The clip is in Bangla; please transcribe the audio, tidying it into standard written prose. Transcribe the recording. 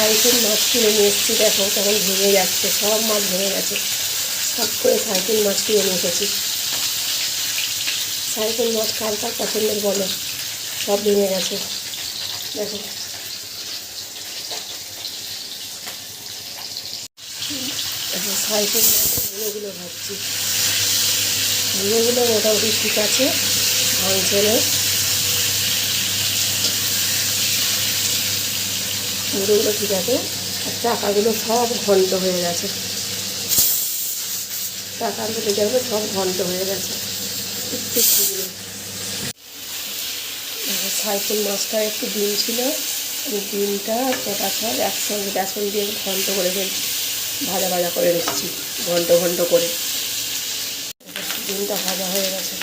সাইকেল মাছ কিনে নিয়ে এসেছি, দেখো তখন ভেঙে যাচ্ছে, সব মাছ ভেঙে গেছে। সব করে সাইকেল মাছ কিনে নিয়ে এসেছি। সাইকেল মাছ কার কার পছন্দের বলো, সব ভেঙে গেছে দেখো। এখন সাইকেল মাছ ভুলোগুলো ভাবছি, ভুলোগুলো মোটামুটি ঠিক আছে, ভাঙছে না। ভুলোগুলো ঠিক আছে, আর চাকাগুলো সব ঘন্ট হয়ে গেছে, চাকাগুলো দেখবে সব ঘন্ট হয়ে গেছে একটু ছিল। সাইকেল মাছটা একটু ডিম ছিল, ডিমটা কটা সব একসঙ্গে বেসন দিয়ে ঘন্ট করে ফেলছি, ভাজা ভাজা করে রেখেছি ঘন্ট ঘন্ট করে। ডিমটা ভাজা হয়ে গেছে।